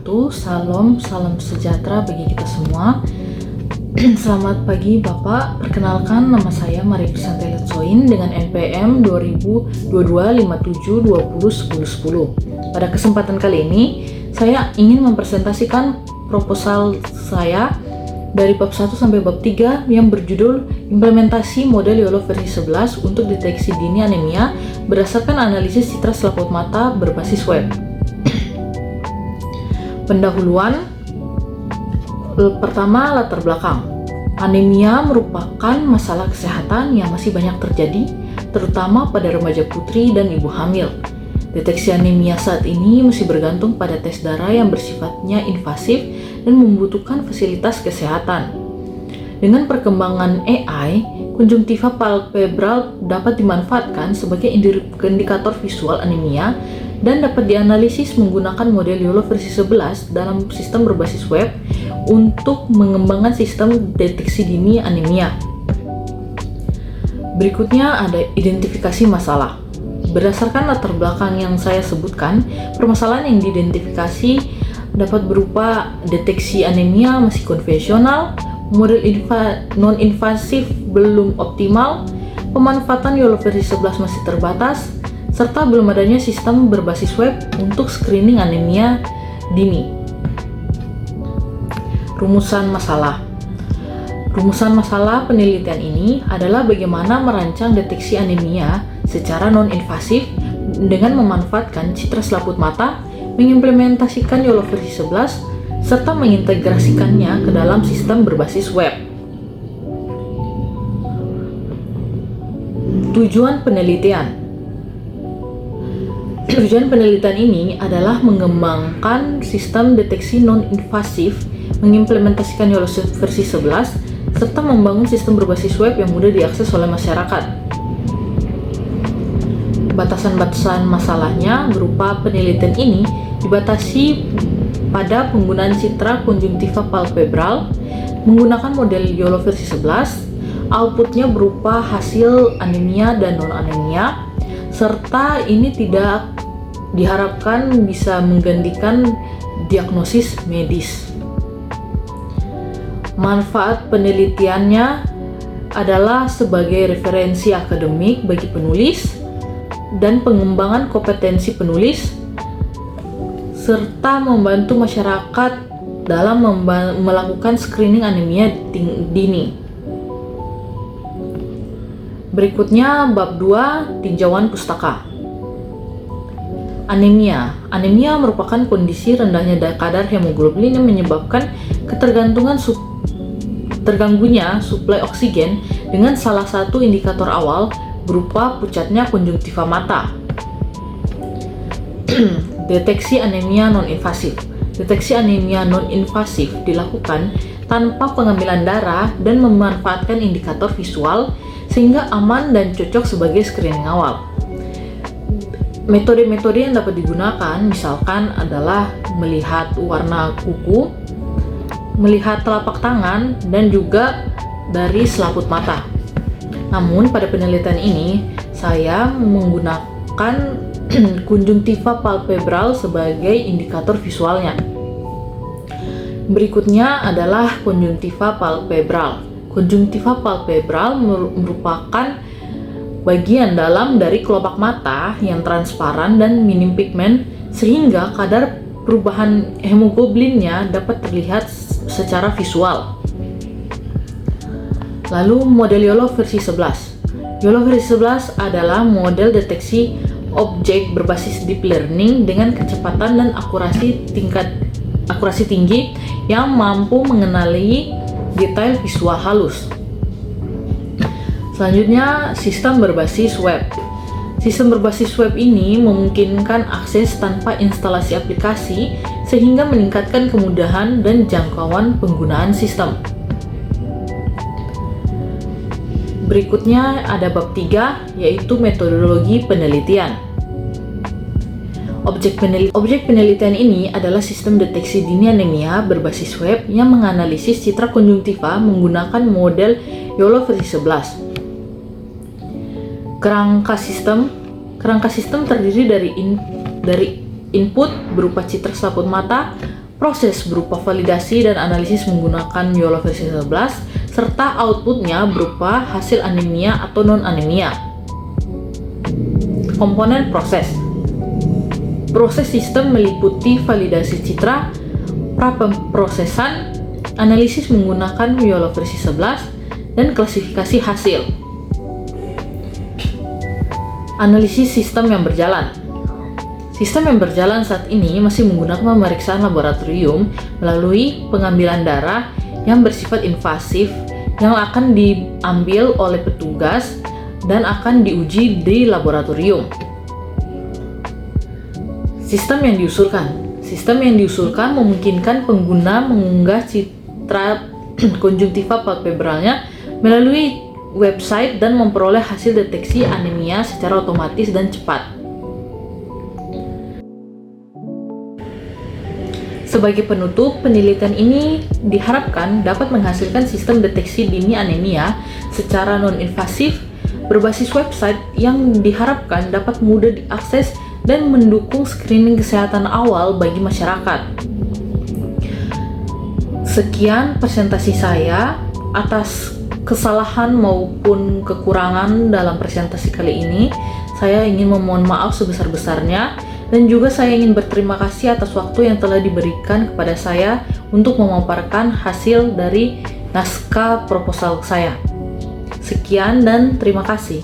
wabarakatuh. Salam sejahtera bagi kita semua. Selamat pagi Bapak, perkenalkan nama saya Maria Krisanti Letsoin dengan NPM 2022-57-20-10-10. Pada kesempatan kali ini, saya ingin mempresentasikan proposal saya dari bab 1 sampai bab 3 yang berjudul Implementasi Model YOLO versi 11 untuk deteksi dini anemia berdasarkan analisis citra selaput mata berbasis web. Pendahuluan. Pertama, latar belakang. Anemia merupakan masalah kesehatan yang masih banyak terjadi, terutama pada remaja putri dan ibu hamil. Deteksi anemia saat ini masih bergantung pada tes darah yang bersifatnya invasif dan membutuhkan fasilitas kesehatan. Dengan perkembangan AI, konjungtiva palpebral dapat dimanfaatkan sebagai indikator visual anemia dan dapat dianalisis menggunakan model YOLO versi 11 dalam sistem berbasis web untuk mengembangkan sistem deteksi dini anemia. Berikutnya ada identifikasi masalah. Berdasarkan latar belakang yang saya sebutkan, permasalahan yang diidentifikasi dapat berupa deteksi anemia masih konvensional, model non-invasif belum optimal, pemanfaatan YOLO versi 11 masih terbatas, serta belum adanya sistem berbasis web untuk screening anemia dini. Rumusan masalah. Rumusan masalah penelitian ini adalah bagaimana merancang deteksi anemia secara non-invasif dengan memanfaatkan citra selaput mata, mengimplementasikan YOLO versi 11, serta mengintegrasikannya ke dalam sistem berbasis web. Tujuan penelitian. Tujuan penelitian ini adalah mengembangkan sistem deteksi non-invasif, mengimplementasikan YOLO versi 11, serta membangun sistem berbasis web yang mudah diakses oleh masyarakat. Batasan-batasan masalahnya berupa penelitian ini dibatasi pada penggunaan citra konjungtiva palpebral, menggunakan model YOLO versi 11, outputnya berupa hasil anemia dan non-anemia, serta ini tidak diharapkan bisa menggantikan diagnosis medis. Manfaat penelitiannya adalah sebagai referensi akademik bagi penulis dan pengembangan kompetensi penulis, serta membantu masyarakat dalam melakukan screening anemia dini. Berikutnya bab 2, tinjauan pustaka. Anemia. Anemia merupakan kondisi rendahnya kadar hemoglobin yang menyebabkan terganggunya suplai oksigen dengan salah satu indikator awal berupa pucatnya konjungtiva mata. Deteksi anemia non-invasif. Deteksi anemia non-invasif dilakukan tanpa pengambilan darah dan memanfaatkan indikator visual sehingga aman dan cocok sebagai screening awal. Metode-metode yang dapat digunakan misalkan adalah melihat warna kuku, melihat telapak tangan, dan juga dari selaput mata. Namun pada penelitian ini saya menggunakan konjungtiva palpebral sebagai indikator visualnya. Berikutnya adalah konjungtiva palpebral. Konjungtiva palpebral merupakan bagian dalam dari kelopak mata yang transparan dan minim pigmen sehingga kadar perubahan hemoglobinnya dapat terlihat secara visual. Lalu model YOLO versi 11. YOLO versi 11 adalah model deteksi objek berbasis deep learning dengan kecepatan dan akurasi tinggi yang mampu mengenali detail visual halus. Selanjutnya, sistem berbasis web. Sistem berbasis web ini memungkinkan akses tanpa instalasi aplikasi sehingga meningkatkan kemudahan dan jangkauan penggunaan sistem. Berikutnya ada bab 3, yaitu metodologi penelitian. Objek penelitian ini adalah sistem deteksi dini anemia berbasis web yang menganalisis citra konjungtiva menggunakan model YOLO versi 11. Kerangka sistem terdiri dari input berupa citra selaput mata, proses berupa validasi dan analisis menggunakan YOLO versi 11, serta outputnya berupa hasil anemia atau non-anemia. Komponen proses. Proses sistem meliputi validasi citra, pra-pemprosesan, analisis menggunakan YOLO versi 11, dan klasifikasi hasil. Analisis sistem yang berjalan. Sistem yang berjalan saat ini masih menggunakan pemeriksaan laboratorium melalui pengambilan darah yang bersifat invasif yang akan diambil oleh petugas dan akan diuji di laboratorium. Sistem yang diusulkan. Sistem yang diusulkan memungkinkan pengguna mengunggah citra konjungtiva palpebralnya melalui website dan memperoleh hasil deteksi anemia secara otomatis dan cepat. Sebagai penutup, penelitian ini diharapkan dapat menghasilkan sistem deteksi dini anemia secara non-invasif berbasis website yang diharapkan dapat mudah diakses dan mendukung screening kesehatan awal bagi masyarakat. Sekian presentasi saya. Atas kesalahan maupun kekurangan dalam presentasi kali ini, saya ingin memohon maaf sebesar-besarnya. Dan juga saya ingin berterima kasih atas waktu yang telah diberikan kepada saya untuk memaparkan hasil dari naskah proposal saya. Sekian dan terima kasih.